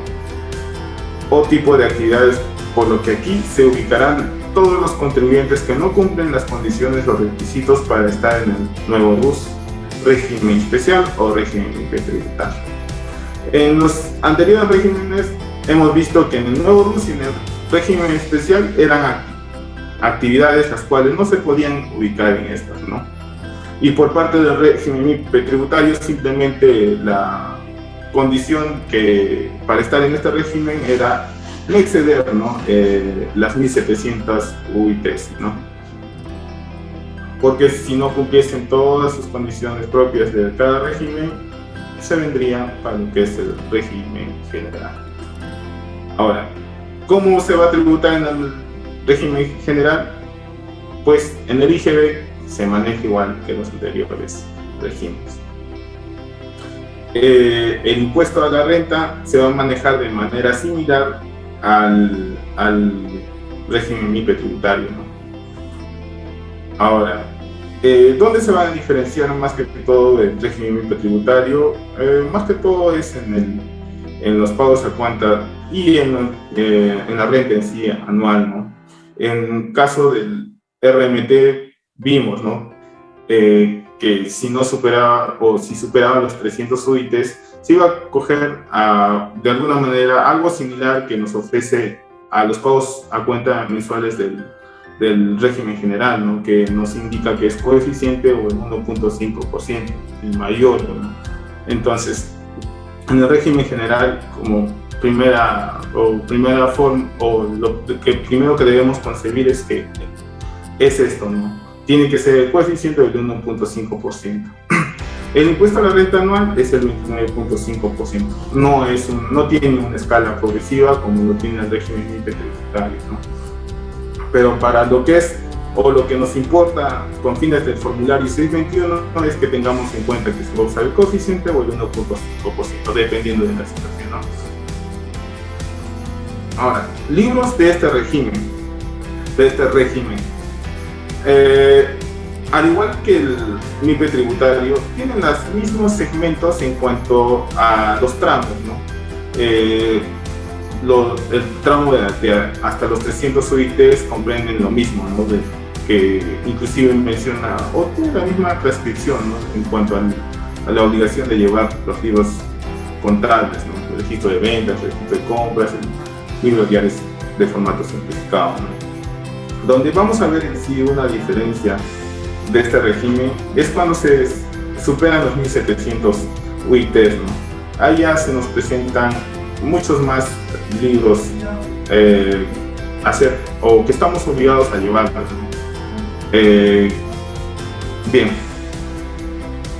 [SPEAKER 2] O tipo de actividades, por lo que aquí se ubicarán todos los contribuyentes que no cumplen las condiciones o requisitos para estar en el nuevo RUS, régimen especial o régimen tributario. En los anteriores regímenes hemos visto que en el nuevo RUS y en el régimen especial eran actividades las cuales no se podían ubicar en estas, ¿no? Y por parte del régimen tributario, simplemente la condición que para estar en este régimen era no exceder, ¿no? Las 1.700 UITs, ¿no? Porque si no cumpliesen todas sus condiciones propias de cada régimen, se vendría para lo que es el régimen general. Ahora, ¿cómo se va a tributar en el régimen general? Pues en el IGB se maneja igual que los anteriores regímenes. El impuesto a la renta se va a manejar de manera similar al régimen MIPE tributario, ¿no? Ahora, ¿dónde se van a diferenciar más que todo del régimen MIPE tributario? Más que todo es en los pagos a cuenta y en la renta en sí anual, ¿no? En caso del RMT vimos, ¿no? Que si no superaba o si superaba los 300 UITs, se iba a coger de alguna manera algo similar que nos ofrece a los pagos a cuenta mensuales del régimen general, ¿no? Que nos indica que es coeficiente o el 1.5%, el mayor, ¿no? Entonces, en el régimen general, como primera forma, o lo que primero que debemos concebir es que es esto, ¿no? Tiene que ser el coeficiente del 1.5%. El impuesto a la renta anual es el 29.5%. No tiene una escala progresiva como lo tiene el régimen MIPE tributario, ¿no? Pero para lo que es o lo que nos importa con fines del formulario 621 es que tengamos en cuenta que se va a usar el coeficiente o el 1.5%, dependiendo de la situación, ¿no? Ahora, libros de este régimen. Al igual que el MIPE tributario, tienen los mismos segmentos en cuanto a los tramos, ¿no? El tramo de hasta los 300 UITs comprenden lo mismo, ¿no? Que inclusive menciona o tiene la misma prescripción, ¿no? En cuanto a la obligación de llevar los libros contables, ¿no? El registro de ventas, el registro de compras, el libro diario de formato simplificado, ¿no? Donde vamos a ver en sí una diferencia de este régimen es cuando se superan los 1.700 UITs, ¿no? Ahí ya se nos presentan muchos más libros o que estamos obligados a llevar, ¿no? Bien,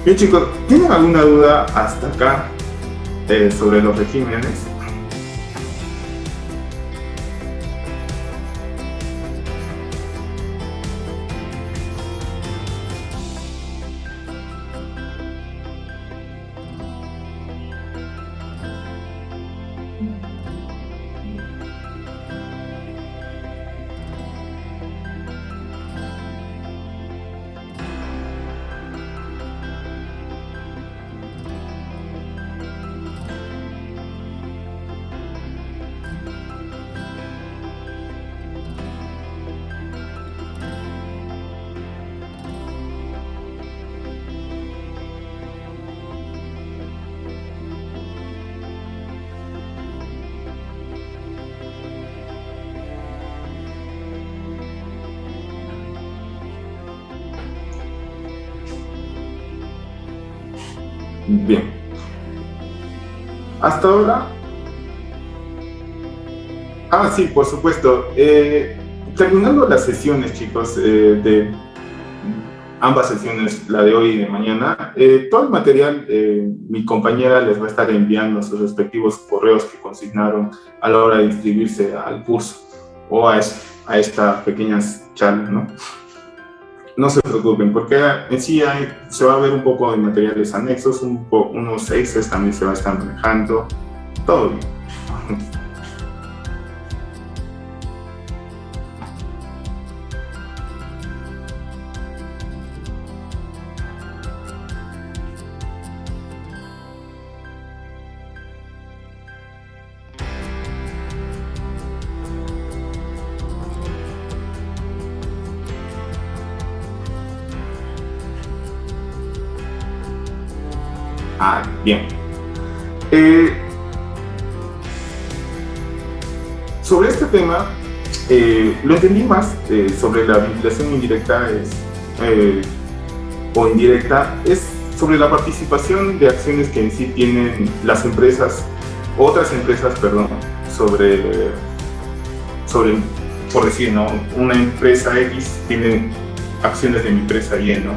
[SPEAKER 2] Bien chicos, ¿tienen alguna duda hasta acá sobre los regímenes? Bien, hasta ahora. Sí, por supuesto. Terminando las sesiones, chicos, de ambas sesiones, la de hoy y de mañana, todo el material mi compañera les va a estar enviando a sus respectivos correos que consignaron a la hora de inscribirse al curso o a esta pequeña charla, ¿no? No se preocupen, porque en sí se va a ver un poco de materiales anexos, unos extras también se va a estar manejando, todo bien. Bien. Sobre este tema, lo entendí más sobre la vinculación indirecta o indirecta, es sobre la participación de acciones que en sí tienen las empresas, otras empresas, perdón, sobre por decir, ¿no? Una empresa X tiene acciones de mi empresa Y, ¿no?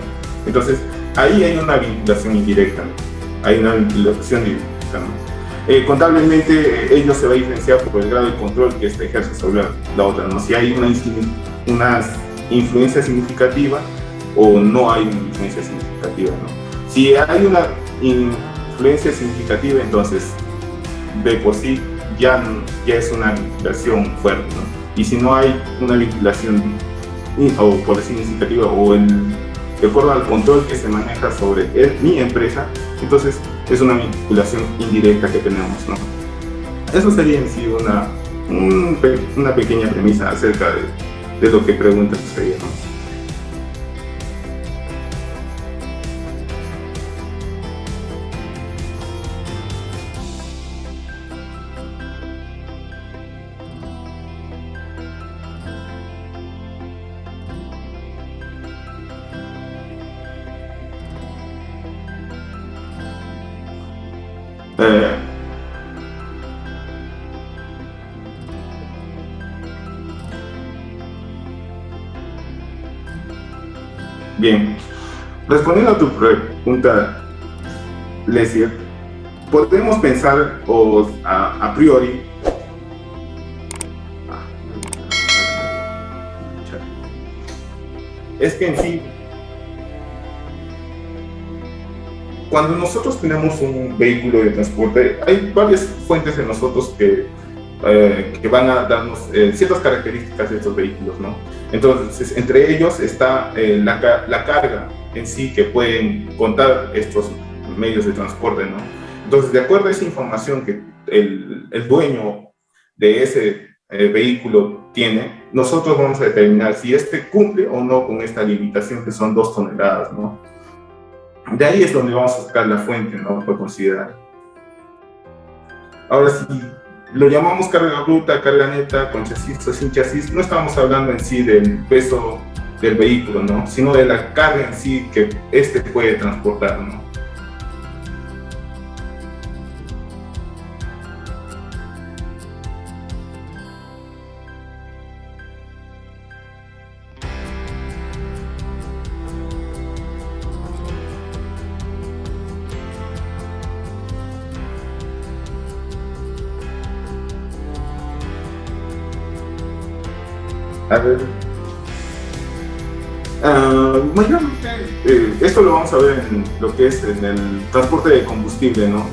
[SPEAKER 2] Entonces, ahí hay una vinculación indirecta, ¿no? Hay una vinculación directa, ¿no? Contablemente, ello se va a diferenciar por el grado de control que éste ejerce sobre la otra, ¿no? Si hay una influencia significativa o no hay una influencia significativa, ¿no? Si hay una influencia significativa, entonces, de por sí, ya es una vinculación fuerte, ¿no? Y si no hay una vinculación, o por decir significativa, o de acuerdo al control que se maneja sobre mi empresa, entonces es una vinculación indirecta que tenemos, ¿no? Eso sería en sí una pequeña premisa acerca de lo que preguntas ella, ¿no? Bien, respondiendo a tu pregunta, Leslie, podemos pensar a priori es que en sí, cuando nosotros tenemos un vehículo de transporte, hay varias fuentes en nosotros que van a darnos ciertas características de estos vehículos, ¿no? Entonces, entre ellos está la carga en sí que pueden contar estos medios de transporte, ¿no? Entonces, de acuerdo a esa información que el dueño de ese vehículo tiene, nosotros vamos a determinar si este cumple o no con esta limitación que son 2 toneladas, ¿no? De ahí es donde vamos a sacar la fuente, ¿no? Por considerar. Ahora, si lo llamamos carga bruta, carga neta, con chasis o sin chasis, no estamos hablando en sí del peso del vehículo, ¿no? Sino de la carga en sí que puede transportar, ¿no? A ver. Mayormente, esto lo vamos a ver en lo que es en el transporte de combustible, ¿no?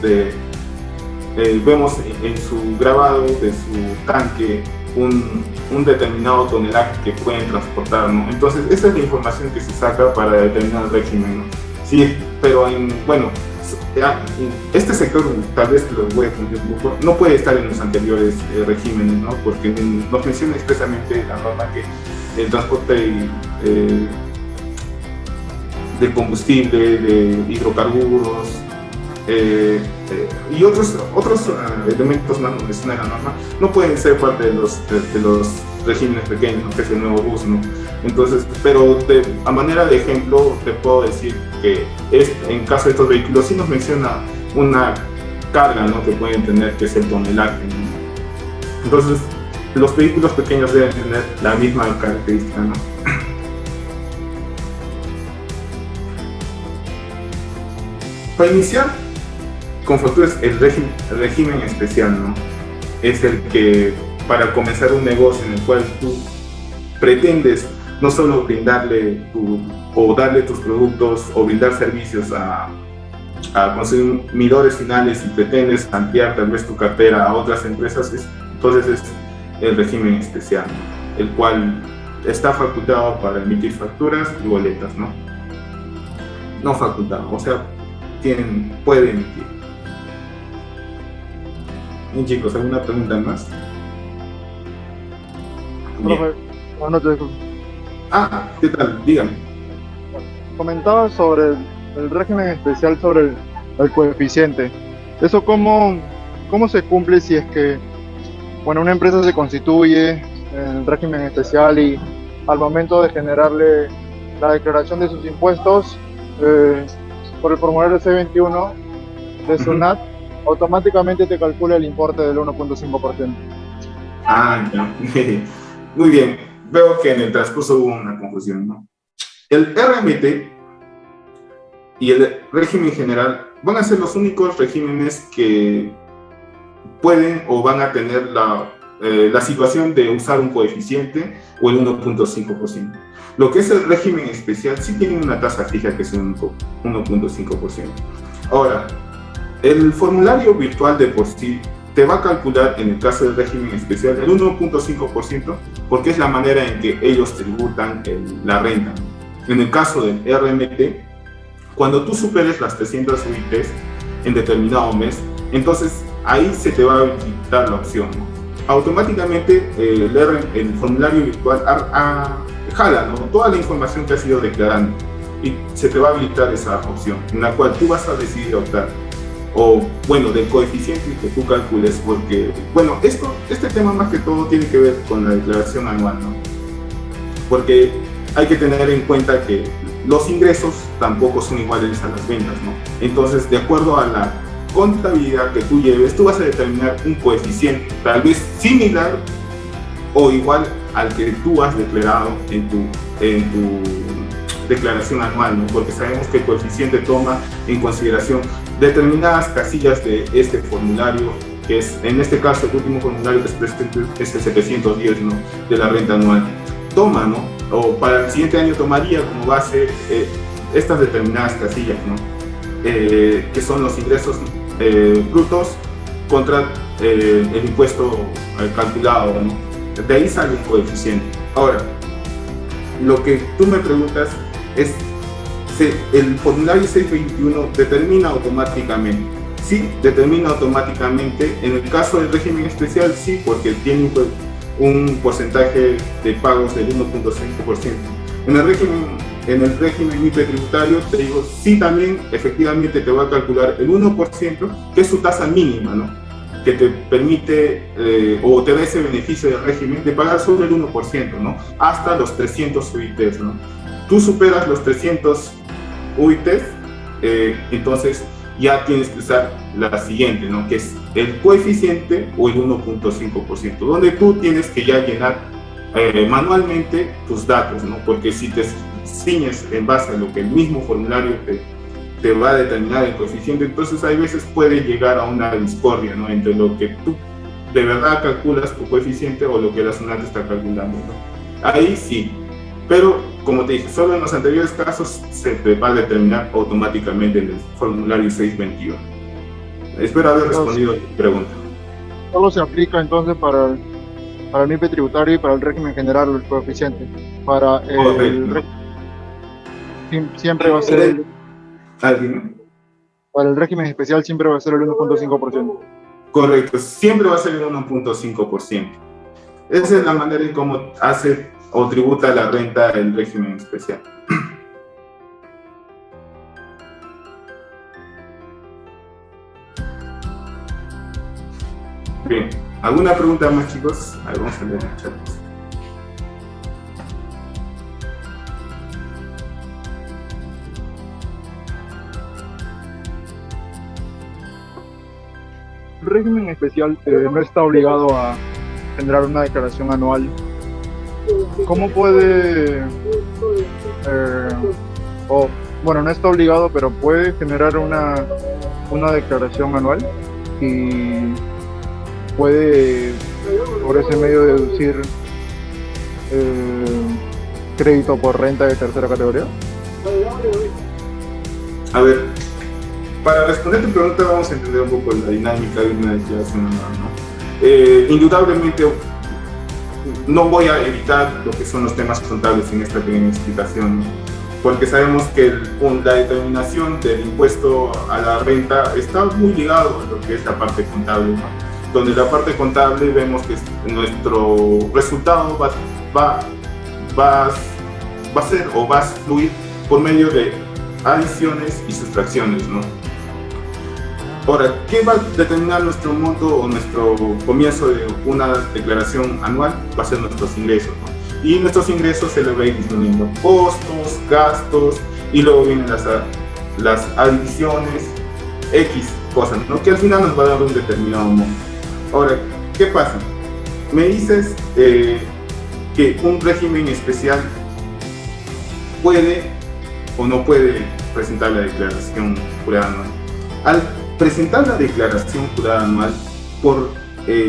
[SPEAKER 2] Vemos en su grabado de su tanque un determinado tonelaje que pueden transportar, ¿no? Entonces, esa es la información que se saca para determinar el régimen, ¿no? Sí, pero bueno, este sector, tal vez lo voy a poner un poco, no puede estar en los anteriores regímenes, ¿no? Porque nos menciona expresamente la norma que el transporte de combustible, de hidrocarburos y otros elementos más de la norma no pueden ser parte de los regímenes pequeños, ¿no? Que es el nuevo bus, ¿no? Entonces, pero a manera de ejemplo te puedo decir que en caso de estos vehículos sí nos menciona una carga, ¿no? Que pueden tener, que es el tonelaje, ¿no? Entonces los vehículos pequeños deben tener la misma característica, ¿no? Para iniciar con facturas, el régimen especial, ¿no? Es el que, para comenzar un negocio en el cual tú pretendes no solo brindarle o darle tus productos o brindar servicios a consumidores finales y pretendes ampliar tal vez tu cartera a otras empresas, entonces es el régimen especial, ¿no? El cual está facultado para emitir facturas y boletas, ¿no? No facultado, o sea, puede emitir. Bien, chicos, ¿alguna pregunta más?
[SPEAKER 3] Profe, buenas noches.
[SPEAKER 2] ¿Qué tal? Dígame.
[SPEAKER 3] Comentaba sobre el régimen especial, sobre el coeficiente. ¿Eso cómo se cumple si es que, bueno, una empresa se constituye en el régimen especial y al momento de generarle la declaración de sus impuestos por el formulario C21 de SUNAT, automáticamente te calcula el importe del 1.5%?
[SPEAKER 2] Ya. Muy bien. Veo que en el transcurso hubo una confusión, ¿no? El RMT y el régimen general van a ser los únicos regímenes que pueden o van a tener la situación de usar un coeficiente o el 1.5%. Lo que es el régimen especial sí tiene una tasa fija que es un 1.5%. Ahora, el formulario virtual de por sí te va a calcular, en el caso del régimen especial, el 1.5% porque es la manera en que ellos tributan la renta. En el caso del RMT, cuando tú superes las 300 UITs en determinado mes, entonces ahí se te va a habilitar la opción, ¿no? Automáticamente el formulario virtual jala, ¿no?, toda la información que has ido declarando y se te va a habilitar esa opción en la cual tú vas a decidir optar o, bueno, del coeficiente que tú calcules, porque, bueno, este tema más que todo tiene que ver con la declaración anual, ¿no? Porque hay que tener en cuenta que los ingresos tampoco son iguales a las ventas, ¿no? Entonces, de acuerdo a la contabilidad que tú lleves, tú vas a determinar un coeficiente, tal vez similar o igual al que tú has declarado en tu declaración anual, ¿no? Porque sabemos que el coeficiente toma en consideración determinadas casillas de este formulario, que es, en este caso, el último formulario que se presenta es el 710, ¿no?, de la renta anual. Toma, ¿no?, o para el siguiente año tomaría como base estas determinadas casillas, ¿no?, que son los ingresos brutos contra el impuesto calculado, ¿no? De ahí sale un coeficiente. Ahora, lo que tú me preguntas es, el formulario 621 determina automáticamente. Sí, determina automáticamente. En el caso del régimen especial, sí, porque tiene un porcentaje de pagos del 1.5%. En el régimen IPE tributario, te digo, sí, también efectivamente te va a calcular el 1%, que es su tasa mínima, ¿no?, que te permite o te da ese beneficio del régimen de pagar sobre el 1%, ¿no?, hasta los 300 UITs, ¿no? Tú superas los 300 UITs, entonces ya tienes que usar la siguiente, ¿no?, que es el coeficiente o el 1.5%, donde tú tienes que ya llenar manualmente tus datos, ¿no?, porque si te ciñes en base a lo que el mismo formulario te va a determinar el coeficiente, entonces hay veces puede llegar a una discordia, ¿no?, entre lo que tú de verdad calculas tu coeficiente o lo que la SUNAT está calculando, ¿no? Ahí sí, pero como te dije, solo en los anteriores casos se te va a determinar automáticamente en el formulario 621. Espero haber respondido a tu pregunta.
[SPEAKER 3] Solo se aplica entonces para el IPE tributario y para el régimen general el coeficiente. Para
[SPEAKER 2] Correcto.
[SPEAKER 3] siempre va a ser
[SPEAKER 2] ¿Alguien?
[SPEAKER 3] para el régimen especial siempre va a ser el 1.5%.
[SPEAKER 2] Correcto, siempre va a ser el 1.5%. Esa es la manera en cómo hace o tributa la renta el régimen especial. Bien, ¿alguna pregunta más, chicos? A ver, vamos a leer el chat.
[SPEAKER 3] El régimen especial no está obligado a generar una declaración anual. ¿Cómo puede, bueno, no está obligado, pero puede generar una declaración anual y puede por ese medio deducir crédito por renta de tercera categoría?
[SPEAKER 2] A ver, para responder tu pregunta vamos a entender un poco la dinámica de una declaración anual, ¿no? Indudablemente no voy a evitar lo que son los temas contables en esta pequeña explicación, ¿no? Porque sabemos que la determinación del impuesto a la renta está muy ligado a lo que es la parte contable, ¿no? Donde la parte contable vemos que nuestro resultado va a ser o va a fluir por medio de adiciones y sustracciones, ¿no? Ahora, ¿qué va a determinar nuestro monto o nuestro comienzo de una declaración anual? Va a ser nuestros ingresos, ¿no? Y nuestros ingresos se les va a ir disminuyendo costos, gastos, y luego vienen las adiciones, X cosas, ¿no? Que al final nos va a dar un determinado monto. Ahora, ¿qué pasa? Me dices que un régimen especial puede o no puede presentar la declaración jurada anual. Al presentar la declaración jurada anual, por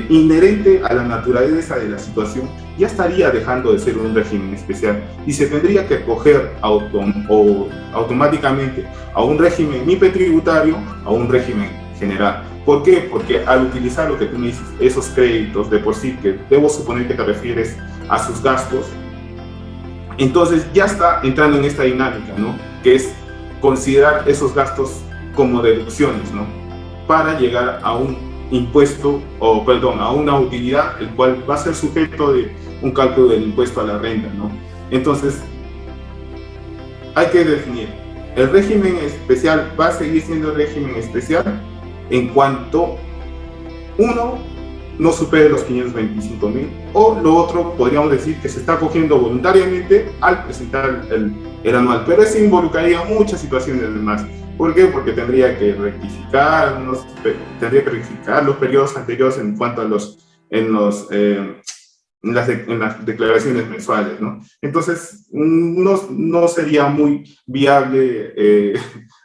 [SPEAKER 2] inherente a la naturaleza de la situación, ya estaría dejando de ser un régimen especial y se tendría que acoger automáticamente a un régimen IPE tributario, a un régimen general. ¿Por qué? Porque al utilizar lo que tú me dices, esos créditos de por sí, que debo suponer que te refieres a sus gastos, entonces ya está entrando en esta dinámica, ¿no? Que es considerar esos gastos como deducciones, ¿no? Para llegar a un impuesto, o perdón, a una utilidad, el cual va a ser sujeto de un cálculo del impuesto a la renta, ¿no? Entonces, hay que definir, el régimen especial va a seguir siendo régimen especial en cuanto, uno, no supere los 525.000, o lo otro, podríamos decir que se está acogiendo voluntariamente al presentar el anual, pero eso involucraría muchas situaciones más. ¿Por qué? Porque tendría que rectificar los periodos anteriores en cuanto a en las declaraciones mensuales, ¿no? Entonces, no sería muy viable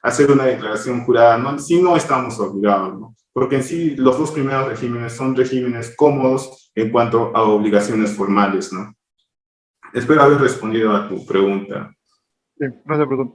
[SPEAKER 2] hacer una declaración jurada anual si no estamos obligados, ¿no? Porque en sí los dos primeros regímenes son regímenes cómodos en cuanto a obligaciones formales, ¿no? Espero haber respondido a tu pregunta.
[SPEAKER 3] Sí, gracias, profesor.